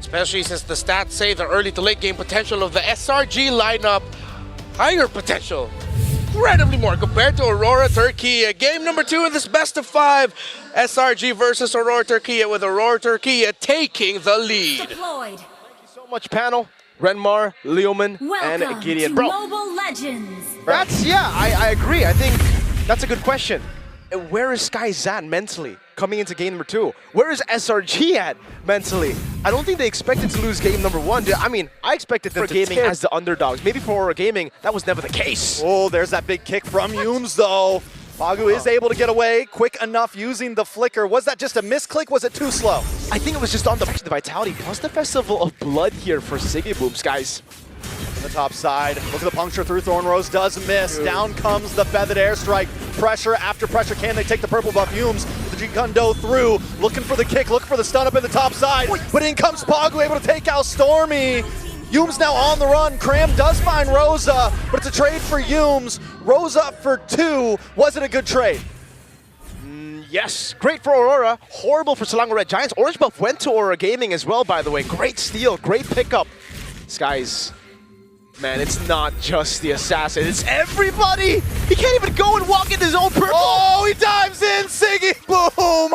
Especially since the stats say the early to late game potential of the SRG lineup, higher potential. Incredibly more compared to Aurora Turkey. Game number 2 in this best of 5. SRG versus Aurora Turkey, with Aurora Turkey taking the lead. Deployed. Thank you so much, panel. Renmar, Leoman, and Welcome Gideon. to Bro, Mobile Legends. that's, yeah, I agree. I think that's a good question. And where is Sky's at mentally coming into game number 2? Where is SRG at mentally? I don't think they expected to lose game number 1. I mean, I expected them to gaming as the underdogs. Maybe for Aurora Gaming, that was never the case. Oh, there's that big kick from Yumes, though. Pagu is able to get away quick enough using the flicker. Was that just a misclick? Was it too slow? I think it was just on the Vitality, plus the Festival of Blood here for Sigibooms, guys. On the top side, look at the puncture through. Thorn Rose does miss. Dude. Down comes the feathered airstrike. Pressure after pressure. Can they take the purple buff? Yumes with the G-Gundo through, looking for the kick, looking for the stun up in the top side. But in comes Pagu, able to take out Stormy. Yumes now on the run. Cram does find Rosa, but it's a trade for Yumes. Rosa for 2. Was it a good trade? Yes, great for Aurora. Horrible for Selangor Red Giants. Orange buff went to Aurora Gaming as well, by the way. Great steal, great pickup. Skies. Man, it's not just the assassin, it's everybody! He can't even go and walk in his own purple! Oh, he dives in, Siggy, boom!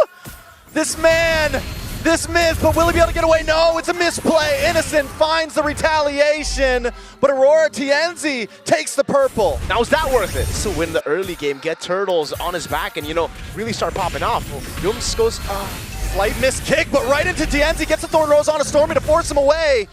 This man, this miss, but will he be able to get away? No, it's a misplay. Innocent finds the retaliation, but Aurora Tienzi takes the purple. Now, is that worth it? To win the early game, get Turtles on his back and, you know, really start popping off. Yumes goes, Slight miss kick, but right into Tienzi, gets the Thorn Rose on a Stormy to force him away.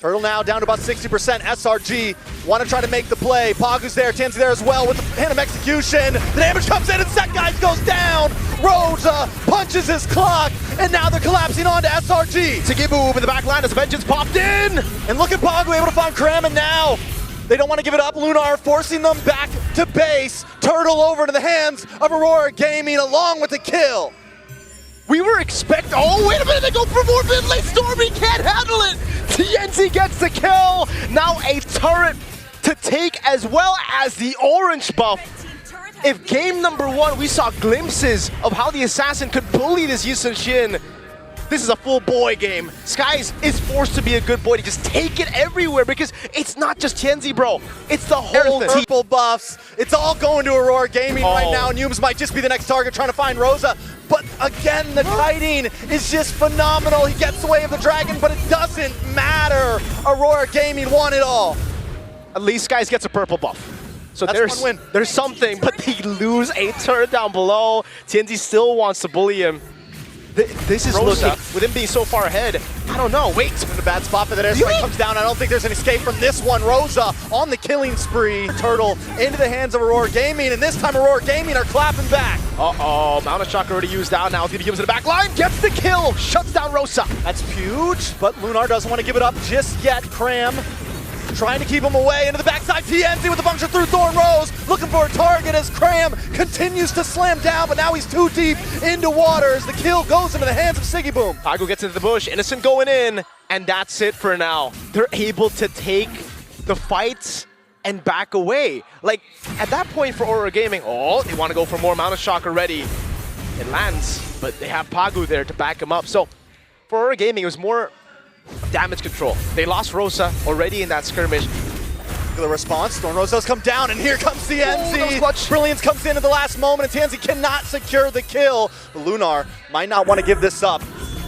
Turtle now down to about 60%. SRG want to try to make the play. Pagu's there, Tienzi there as well with the Phantom Execution. The damage comes in and Set Guys goes down. Rosa punches his clock, and now they're collapsing onto SRG. Sigiboob in the back line as Vengeance popped in! And look at Pagu able to find Cram, and now they don't want to give it up. Lunar forcing them back to base. Turtle over to the hands of Aurora Gaming along with the kill. We were expecting. Oh, wait a minute, they go for more mid lane. Stormy can't handle it. TNT gets the kill. Now a turret to take as well as the orange buff. If game number 1 we saw glimpses of how the assassin could bully this Yusun Shin, this is a full boy game. Skies is forced to be a good boy to just take it everywhere because it's not just Tienzi, bro. It's the whole team. Purple buffs. It's all going to Aurora Gaming right now, and Yumes might just be the next target trying to find Rosa. But again, the kiting is just phenomenal. He gets away with the dragon, but it doesn't matter. Aurora Gaming won it all. At least Skies gets a purple buff. So That's one win. There's something, but they lose a turret down below. Tienzi still wants to bully him. This is Rosa. looking, with him being so far ahead, I don't know, wait. In a bad spot, but that airstrike comes down. I don't think there's an escape from this one. Rosa on the killing spree. Turtle into the hands of Aurora Gaming, and this time Aurora Gaming are clapping back. Uh-oh, Mount of Shock already used out now. Gives in the back line, gets the kill, shuts down Rosa. That's huge, but Lunar doesn't want to give it up just yet. Cram trying to keep him away into the backside. Tienzi with the puncture through Thorn Rose, looking for a target as Cram continues to slam down, but now he's too deep into water as the kill goes into the hands of Sigiboom. Pagu gets into the bush, Innocent going in, and that's it for now. They're able to take the fights and back away. Like, at that point for Aurora Gaming, oh, they want to go for more Mount of Shock already. It lands, but they have Pagu there to back him up. So, for Aurora Gaming, it was more damage control. They lost Rosa already in that skirmish. Look at the response. Thorn Rose does come down, and here comes Tienzi. Oh, Brilliance comes in at the last moment, and Tienzi cannot secure the kill. But Lunar might not want to give this up.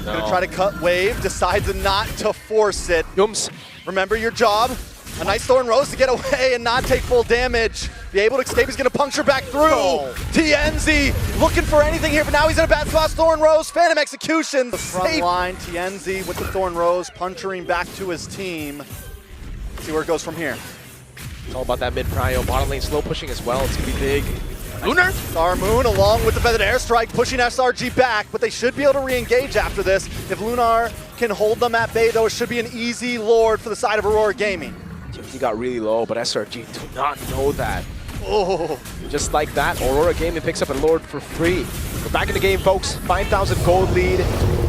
No. Gonna try to cut wave, decides not to force it. Yumes. Remember your job. A nice Thorn Rose to get away and not take full damage. Be able to escape, he's gonna puncture back through. Oh. Tienzi looking for anything here, but now he's in a bad spot. Thorn Rose, Phantom Execution. The front line, Tienzi with the Thorn Rose, puncturing back to his team. See where it goes from here. It's all about that mid-prio. Bottom lane slow pushing as well. It's gonna be big. Lunar? Star Moon along with the feathered airstrike pushing SRG back, but they should be able to re-engage after this. If Lunar can hold them at bay, though, it should be an easy lord for the side of Aurora Gaming. He got really low, but SRG do not know that. Oh, Just like that, Aurora Gaming picks up a Lord for free. We're back in the game, folks. 5,000 gold lead.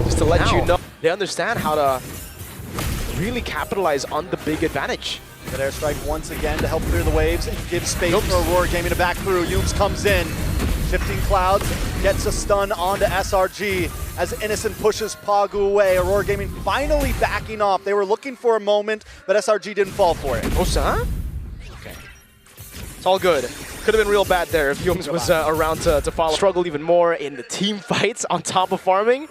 Just to let you know, they understand how to really capitalize on the big advantage. that airstrike once again to help clear the waves and give space for Aurora Gaming to back through. Yumes comes in, Shifting Clouds gets a stun onto SRG as Innocent pushes Pagu away. Aurora Gaming finally backing off. They were looking for a moment, but SRG didn't fall for it. Rosa, huh? Okay. It's all good. Could have been real bad there if Yums was around to follow. Struggle even more in the team fights on top of farming.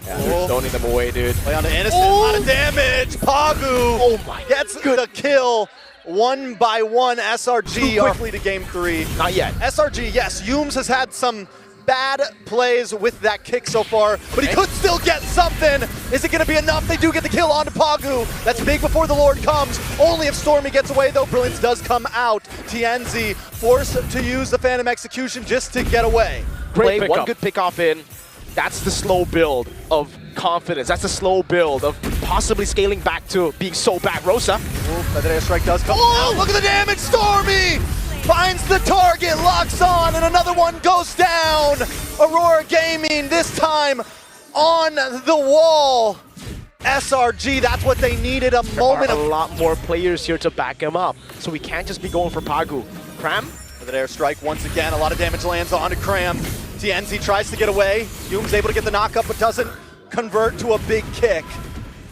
Yeah, they're stoning them away, dude. Play on the Innocent, a lot of damage. Pagu gets the kill. 1 by 1, SRG quickly to game 3. Not yet. SRG, yes, Yums has had some bad plays with that kick so far, but he could still get something. Is it going to be enough? They do get the kill onto Pagu. That's big before the Lord comes. Only if Stormy gets away, though. Brilliance does come out. TNZ forced to use the Phantom Execution just to get away. Great one good pick off in. That's the slow build of confidence. That's the slow build of possibly scaling back to being so bad. Rosa. Feather Airstrike does come out. Look at the damage. Stormy finds the target, locks on, and another one goes down. Aurora Gaming this time on the wall. SRG, that's what they needed, a moment of... a lot more players here to back him up, so we can't just be going for Pagu. Cram? Feather Airstrike once again, a lot of damage lands onto Cram. TNZ tries to get away. Yum's able to get the knockup, but doesn't convert to a big kick.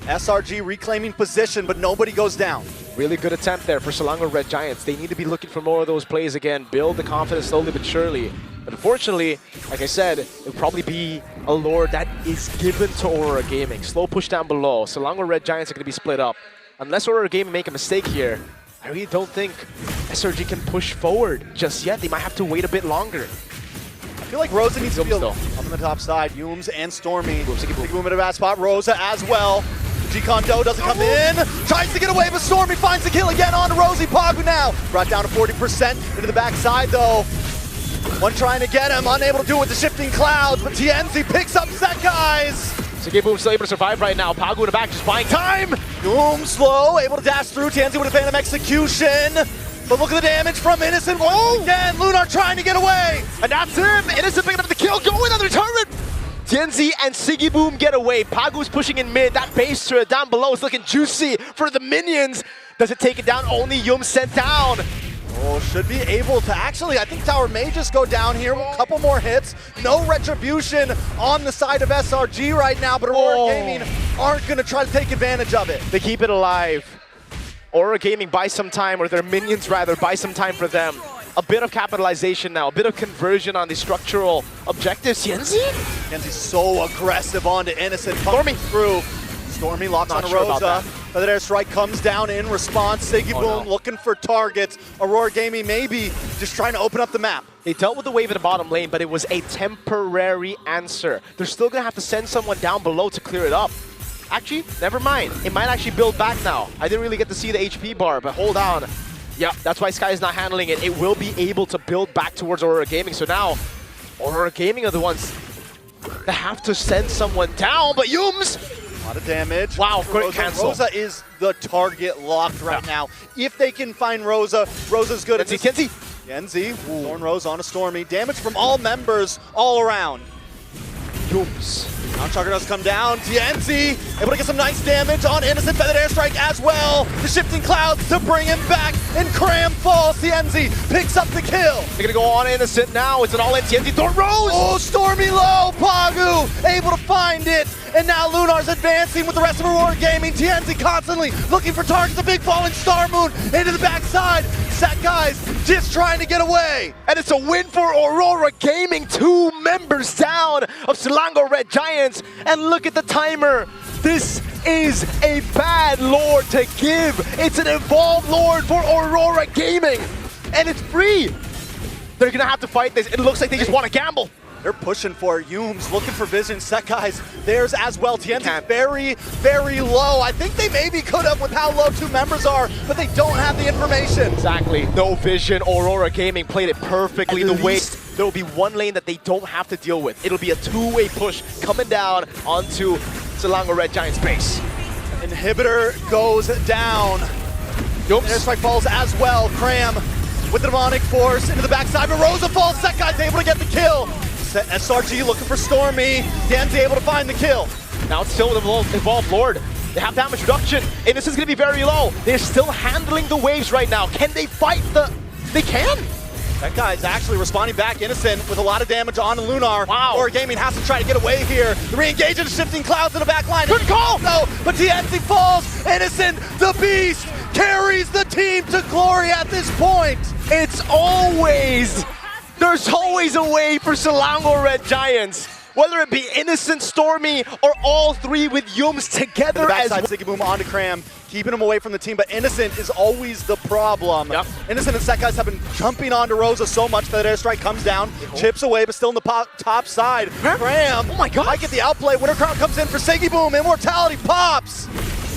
SRG reclaiming position, but nobody goes down. Really good attempt there for Selangor Red Giants. They need to be looking for more of those plays again, build the confidence slowly but surely. But unfortunately, like I said, it'll probably be a lore that is given to Aurora Gaming. Slow push down below. Selangor Red Giants are going to be split up. Unless Aurora Gaming make a mistake here, I really don't think SRG can push forward just yet. They might have to wait a bit longer. I feel like Rosa needs to be up on the top side. Yums and Stormy. Boom at a bad spot. Rosa as well. G-Kondo doesn't come in. Tries to get away, but Stormy finds the kill again on Rosie. Pagu now brought down to 40% into the backside though. One trying to get him, unable to do it with the Shifting Clouds, but TNZ picks up Sekai's. Boom still able to survive right now. Pagu in the back just buying time. Boom slow, able to dash through. TNZ with a Phantom Execution. But look at the damage from Innocent once again. Lunar trying to get away. And that's him. Innocent picking up the kill, going on the turret. TNZ and Siggy Boom get away. Pagu's pushing in mid. That base turret down below is looking juicy for the minions. Does it take it down? Only Yum sent down. Oh, should be able to. Actually, I think Tower may just go down here. A couple more hits. No retribution on the side of SRG right now, but Aurora Gaming aren't going to try to take advantage of it. They keep it alive. Aurora Gaming buy some time, or their minions rather, buy some time for them. A bit of capitalization now, a bit of conversion on the structural objectives. Yenzi's so aggressive onto Innocent. Stormy through. Stormy locks on Rosa. Feather Airstrike comes down in response. Siggy Boom looking for targets. Aurora Gaming maybe just trying to open up the map. They dealt with the wave in the bottom lane, but it was a temporary answer. They're still going to have to send someone down below to clear it up. Actually, never mind. It might actually build back now. I didn't really get to see the HP bar, but hold on. Yeah, that's why Sky is not handling it. It will be able to build back towards Aurora Gaming. So now, Aurora Gaming are the ones that have to send someone down, but Yums! A lot of damage. Wow, great cancel. Rosa is the target locked right now. If they can find Rosa, Rosa's good. Yenzi, Thorn Rose on a Stormy. Damage from all members all around. Yums. Now Chugger does come down. TNZ able to get some nice damage on Innocent. Feathered Airstrike as well. The Shifting Clouds to bring him back. And Cram falls. TNZ picks up the kill. They're going to go on Innocent now. It's an all-in TNZ. Thorn Rose! Oh, Stormy low. Pagu able to find it. And now Lunar's advancing with the rest of Aurora Gaming. TNZ constantly looking for targets. A big falling Star Moon into the backside. Sekai's just trying to get away. And it's a win for Aurora Gaming. 2 members down of Selangor Red Giants. And look at the timer. This is a bad lord to give. It's an evolved lord for Aurora Gaming. And it's free. They're going to have to fight this. It looks like they just want to gamble. They're pushing for it. Yums looking for vision. Sekai's theirs as well. TNZ very, very low. I think they maybe could have with how low 2 members are, but they don't have the information. Exactly. No vision. Aurora Gaming played it perfectly. The way there will be one lane that they don't have to deal with. It'll be a 2-way push coming down onto Selangor Red Giants base. Inhibitor goes down. Airstrike falls as well. Cram with the demonic force into the backside, but Rosa falls. Sekai's able to get the kill. SRG looking for Stormy. Dan's able to find the kill. Now it's still the evolved lord. They have damage reduction, and this is going to be very low. They're still handling the waves right now. Can they fight the... They can. That guy's actually responding back. Innocent with a lot of damage on Lunar. Wow. Aurora Gaming has to try to get away here. The re-engage into shifting clouds in the back line. Good call! No, but TNC falls. Innocent, the beast, carries the team to glory at this point. There's always a way for Selangor Red Giants. Whether it be Innocent, Stormy, or all three with Yums together as Backside Siggy Boom onto Cram, keeping him away from the team, but Innocent is always the problem. Yep. Innocent and Set guys have been jumping onto Rosa so much that airstrike comes down, chips away, but still in the top side. Cram, oh my God. I get the outplay. Winter Crown comes in for Siggy Boom, Immortality pops.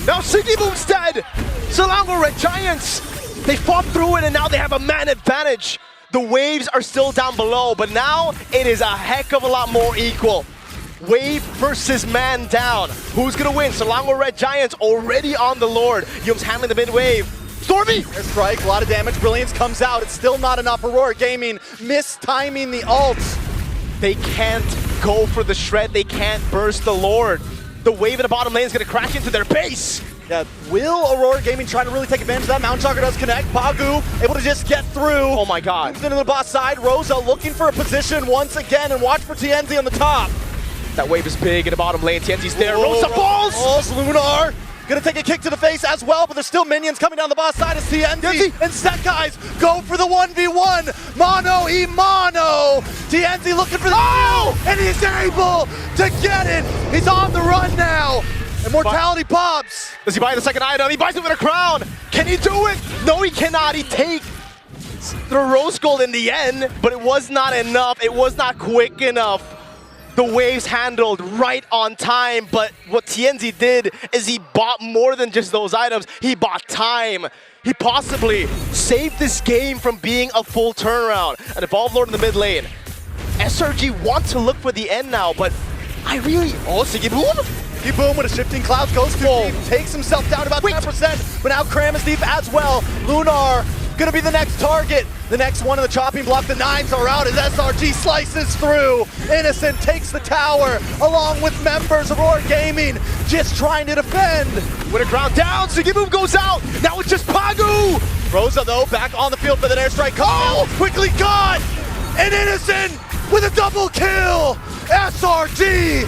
Now Siggy Boom's dead! Selangor Red Giants! They fought through it and now they have a man advantage. The waves are still down below, but now it is a heck of a lot more equal. Wave versus man down. Who's gonna win? Selangor Red Giants already on the Lord. Yums handling the mid-wave. Stormy! Airstrike, a lot of damage. Brilliance comes out. It's still not enough. Aurora Gaming mistiming the ults. They can't go for the shred. They can't burst the Lord. The wave in the bottom lane is gonna crash into their base. Yeah, will Aurora Gaming try to really take advantage of that? Mount Shocker does connect. Pagu able to just get through. Oh my God. Moves into the boss side. Rosa looking for a position once again, and watch for TNZ on the top. That wave is big in the bottom lane. TNZ's there. Rosa falls! Falls. Lunar gonna take a kick to the face as well, but there's still minions coming down the boss side as TNZ and Set guys go for the 1v1. Mono e mono. TNZ looking for the kill, and he's able to get it. He's on the run now. Immortality pops. Does he buy the second item? He buys it with a crown. Can he do it? No, he cannot. He takes the rose gold in the end, but it was not enough. It was not quick enough. The waves handled right on time, but what TNZ did is he bought more than just those items. He bought time. He possibly saved this game from being a full turnaround. An Evolved Lord in the mid lane. SRG want to look for the end now, but oh, Siggy Boom? Siggy Boom with a shifting clouds goes too deep, takes himself down to about 10%, but now Cram is deep as well. Lunar gonna be the next target. The next one in the chopping block, the 9s are out as SRG slices through. Innocent takes the tower along with members of Aurora Gaming, just trying to defend. With a ground down, Siggy Boom goes out. Now it's just Pagu. Rosa though, back on the field for the airstrike. Quickly got! And Innocent with a double kill! SRG